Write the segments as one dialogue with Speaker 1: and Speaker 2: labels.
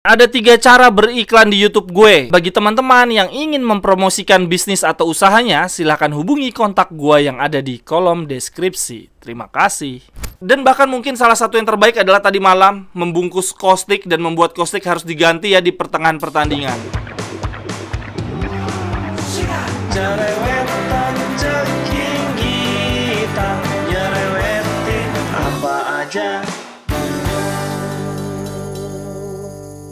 Speaker 1: Ada 3 cara beriklan di YouTube gue. Bagi teman-teman yang ingin mempromosikan bisnis atau usahanya, silahkan hubungi kontak gue yang ada di kolom deskripsi. Terima kasih. Dan bahkan mungkin salah satu yang terbaik adalah tadi malam membungkus kostik dan membuat kostik harus diganti ya di pertengahan pertandingan.
Speaker 2: Jerewetan ceking kita, nyerewetin apa aja.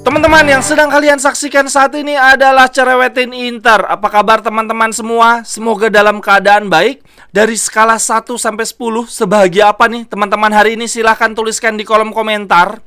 Speaker 1: Teman-teman, yang sedang kalian saksikan saat ini adalah Cerewetin Inter. Apa kabar teman-teman semua? Semoga dalam keadaan baik. Dari skala 1 sampai 10, sebahagia apa nih teman-teman hari ini? Silahkan tuliskan di kolom komentar.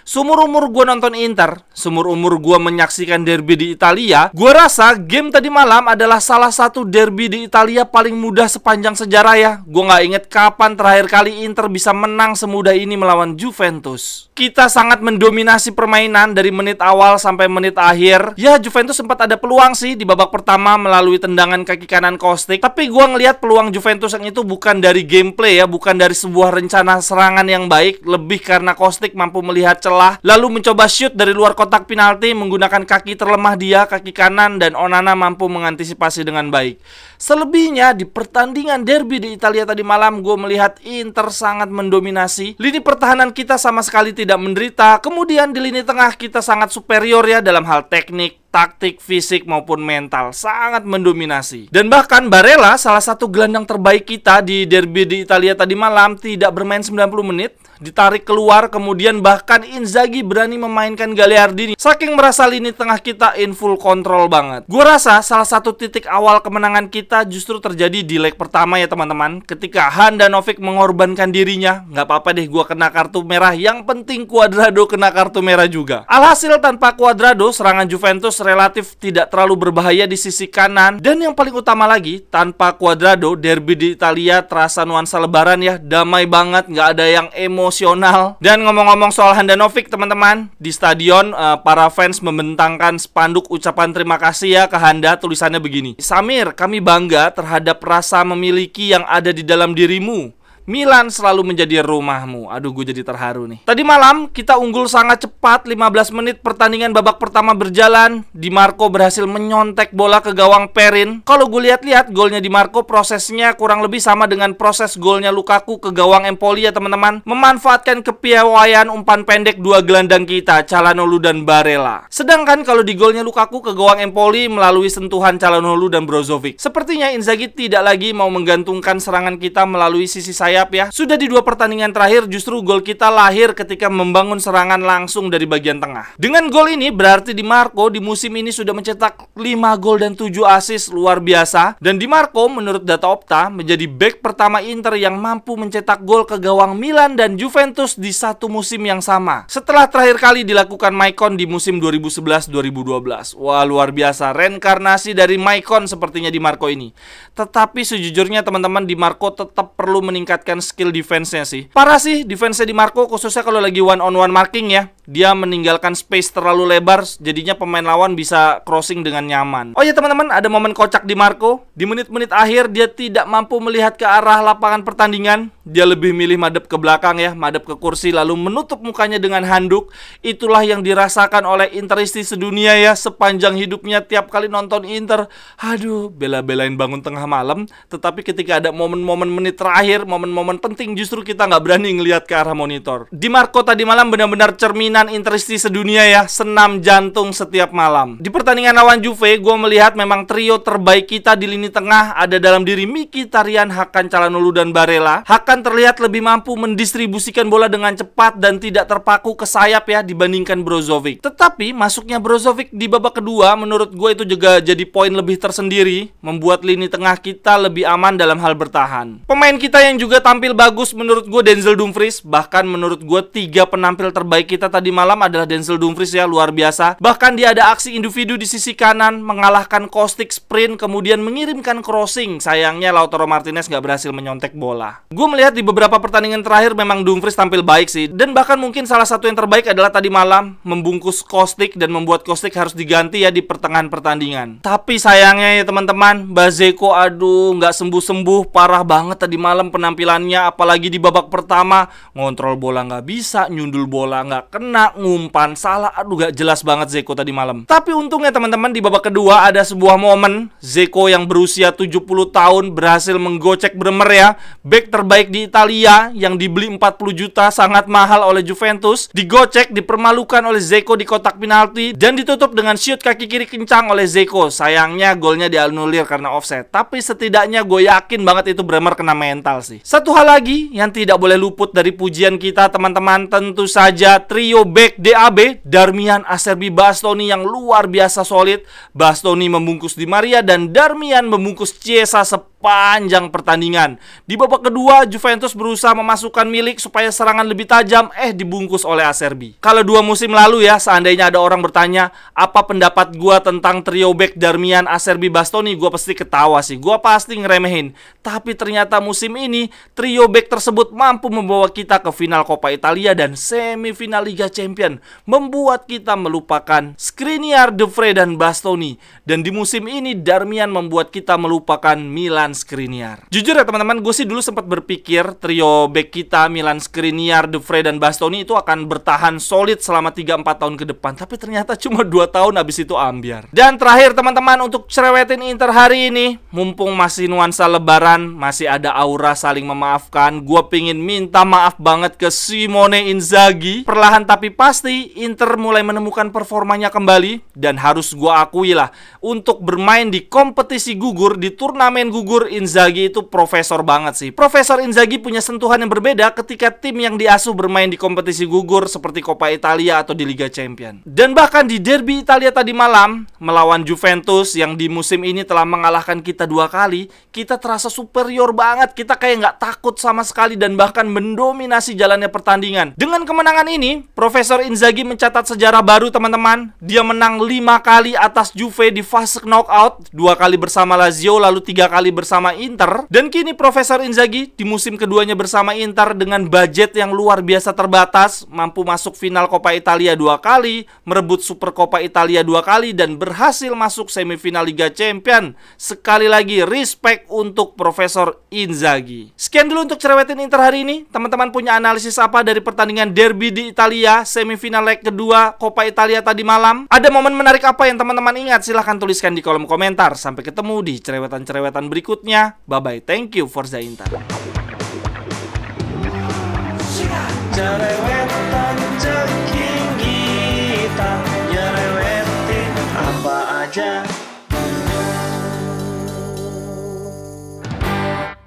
Speaker 1: Seumur-umur gue nonton Inter, seumur-umur gue menyaksikan derby di Italia, gue rasa game tadi malam adalah salah satu derby di Italia paling mudah sepanjang sejarah ya. Gue gak inget kapan terakhir kali Inter bisa menang semudah ini melawan Juventus. Kita sangat mendominasi permainan dari menit awal sampai menit akhir. Ya, Juventus sempat ada peluang sih di babak pertama melalui tendangan kaki kanan Kostic. Tapi gue ngelihat peluang Juventus yang itu bukan dari gameplay ya, bukan dari sebuah rencana serangan yang baik, lebih karena Kostic mampu melihat celah lalu mencoba shoot dari luar kotak penalti menggunakan kaki terlemah dia, kaki kanan, dan Onana mampu mengantisipasi dengan baik. Selebihnya di pertandingan derby di Italia tadi malam, gue melihat Inter sangat mendominasi. Lini pertahanan kita sama sekali tidak menderita. Kemudian di lini tengah kita sangat superior ya dalam hal teknik, taktik, fisik maupun mental, sangat mendominasi. Dan bahkan Barella, salah satu gelandang terbaik kita di derby di Italia tadi malam, tidak bermain 90 menit, ditarik keluar. Kemudian bahkan Inzaghi berani memainkan Gagliardini, saking merasa lini tengah kita in full control banget. Gue rasa salah satu titik awal kemenangan kita justru terjadi di leg pertama ya teman-teman, ketika Handanovic mengorbankan dirinya. Nggak apa-apa deh gue kena kartu merah, yang penting Cuadrado kena kartu merah juga. Alhasil tanpa Cuadrado, serangan Juventus relatif tidak terlalu berbahaya di sisi kanan. Dan yang paling utama lagi, tanpa Cuadrado, derby di Italia terasa nuansa lebaran ya, damai banget, nggak ada yang emosional. Dan ngomong-ngomong soal Handanovic teman-teman, di stadion para fans membentangkan spanduk ucapan terima kasih ya ke Handa. Tulisannya begini: Samir, kami bangga terhadap rasa memiliki yang ada di dalam dirimu. Milan selalu menjadi rumahmu. Aduh, gue jadi terharu nih. Tadi malam kita unggul sangat cepat. 15 menit pertandingan babak pertama berjalan, Di Marco berhasil menyontek bola ke gawang Perin. Kalau gue lihat-lihat golnya Di Marco prosesnya kurang lebih sama dengan proses golnya Lukaku ke gawang Empoli ya teman-teman. Memanfaatkan kepiawaian umpan pendek dua gelandang kita, Calhanoglu dan Barella. Sedangkan kalau di golnya Lukaku ke gawang Empoli melalui sentuhan Calhanoglu dan Brozovic. Sepertinya Inzaghi tidak lagi mau menggantungkan serangan kita melalui sisi sayap ya. Sudah di 2 pertandingan terakhir justru gol kita lahir ketika membangun serangan langsung dari bagian tengah. Dengan gol ini berarti Di Marco di musim ini sudah mencetak 5 gol dan 7 assist, luar biasa. Dan Di Marco menurut data Opta menjadi bek pertama Inter yang mampu mencetak gol ke gawang Milan dan Juventus di satu musim yang sama, setelah terakhir kali dilakukan Maicon di musim 2011-2012. Wah, luar biasa, reinkarnasi dari Maicon sepertinya Di Marco ini. Tetapi sejujurnya teman-teman, Di Marco tetap perlu meningkatkan skill defense-nya sih. Parah sih defense-nya Di Marco, khususnya kalau lagi one on one marking ya. Dia meninggalkan space terlalu lebar, jadinya pemain lawan bisa crossing dengan nyaman. Oh ya teman-teman, ada momen kocak Di Marco. Di menit-menit akhir dia tidak mampu melihat ke arah lapangan pertandingan. Dia lebih milih madep ke belakang ya, madep ke kursi lalu menutup mukanya dengan handuk. Itulah yang dirasakan oleh Interisti sedunia ya, sepanjang hidupnya tiap kali nonton Inter. Aduh, bela-belain bangun tengah malam, tetapi ketika ada momen-momen menit terakhir, momen-momen penting, justru kita nggak berani ngelihat ke arah monitor. Di Marco tadi malam benar-benar cerminan Interisti sedunia ya, senam jantung setiap malam. Di pertandingan lawan Juve, gue melihat memang trio terbaik kita di lini tengah ada dalam diri Mkhitaryan, Hakan Calhanoglu dan Barella. Hakan terlihat lebih mampu mendistribusikan bola dengan cepat dan tidak terpaku ke sayap ya dibandingkan Brozovic. Tetapi masuknya Brozovic di babak kedua menurut gue itu juga jadi poin lebih tersendiri, membuat lini tengah kita lebih aman dalam hal bertahan. Pemain kita yang juga tampil bagus menurut gue Denzel Dumfries. Bahkan menurut gue 3 penampil terbaik kita tadi malam adalah Denzel Dumfries ya, luar biasa. Bahkan dia ada aksi individu di sisi kanan, mengalahkan Kostic sprint, kemudian mengirimkan crossing. Sayangnya Lautaro Martinez nggak berhasil menyontek bola. Gue melihat di beberapa pertandingan terakhir memang Dumfries tampil baik sih. Dan bahkan mungkin salah satu yang terbaik adalah tadi malam membungkus Kostic dan membuat Kostic harus diganti ya di pertengahan pertandingan. Tapi sayangnya ya teman-teman, Bazeko aduh nggak sembuh-sembuh, parah banget tadi malam penampilannya. Apalagi di babak pertama, ngontrol bola nggak bisa, nyundul bola nggak kena. kena, ngumpan, salah. Aduh, gak jelas banget Dzeko tadi malam. Tapi untungnya teman-teman, di babak kedua ada sebuah momen Dzeko yang berusia 70 tahun berhasil menggocek Bremer ya, bek terbaik di Italia yang dibeli 40 juta sangat mahal oleh Juventus, digocek, dipermalukan oleh Dzeko di kotak penalti dan ditutup dengan shoot kaki kiri kencang oleh Dzeko. Sayangnya golnya dianulir karena offset. Tapi setidaknya gue yakin banget itu Bremer kena mental sih. Satu hal lagi yang tidak boleh luput dari pujian kita teman-teman, tentu saja trio back DAB, Darmian, Acerbi, Bastoni yang luar biasa solid. Bastoni membungkus Di Maria dan Darmian membungkus Chiesa sepanjang pertandingan. Di babak kedua Juventus berusaha memasukkan milik supaya serangan lebih tajam, dibungkus oleh Acerbi. Kalau 2 musim lalu ya, seandainya ada orang bertanya apa pendapat gua tentang trio back Darmian, Acerbi, Bastoni, gua pasti ketawa sih, gua pasti ngeremehin. Tapi ternyata musim ini trio back tersebut mampu membawa kita ke final Coppa Italia dan semifinal Liga Champions, membuat kita melupakan Skriniar, De Vrij, dan Bastoni. Dan di musim ini Darmian membuat kita melupakan Milan Skriniar. Jujur ya teman-teman, gue sih dulu sempat berpikir trio back kita Milan Skriniar, De Vrij, dan Bastoni itu akan bertahan solid selama 3-4 tahun ke depan. Tapi ternyata cuma 2 tahun habis itu ambyar. Dan terakhir teman-teman, untuk cerewetin Inter hari ini, mumpung masih nuansa lebaran, masih ada aura saling memaafkan, gue pingin minta maaf banget ke Simone Inzaghi. Perlahan tapi pasti Inter mulai menemukan performanya kembali. Dan harus gue akui lah, untuk bermain di kompetisi gugur, di turnamen gugur, Inzaghi itu profesor banget sih. Profesor Inzaghi punya sentuhan yang berbeda ketika tim yang diasuh bermain di kompetisi gugur seperti Coppa Italia atau di Liga Champions. Dan bahkan di derby Italia tadi malam melawan Juventus yang di musim ini telah mengalahkan kita 2 kali, kita terasa superior banget. Kita kayak nggak takut sama sekali dan bahkan mendominasi jalannya pertandingan. Dengan kemenangan ini, Profesor Inzaghi mencatat sejarah baru teman-teman. Dia menang 5 kali atas Juve di fase knockout, 2 kali bersama Lazio, lalu 3 kali bersama Inter. Dan kini Profesor Inzaghi di musim keduanya bersama Inter dengan budget yang luar biasa terbatas, mampu masuk final Coppa Italia 2 kali, merebut Super Coppa Italia 2 kali, dan berhasil masuk semifinal Liga Champions. Sekali lagi respect untuk Profesor Inzaghi. Sekian dulu untuk cerewetin Inter hari ini. Teman-teman punya analisis apa dari pertandingan derby di Italia, semifinal leg kedua Coppa Italia tadi malam? Ada momen menarik apa yang teman-teman ingat? Silahkan tuliskan di kolom komentar. Sampai ketemu di cerewetan-cerewetan berikutnya. Bye-bye, thank you, Forza Inter.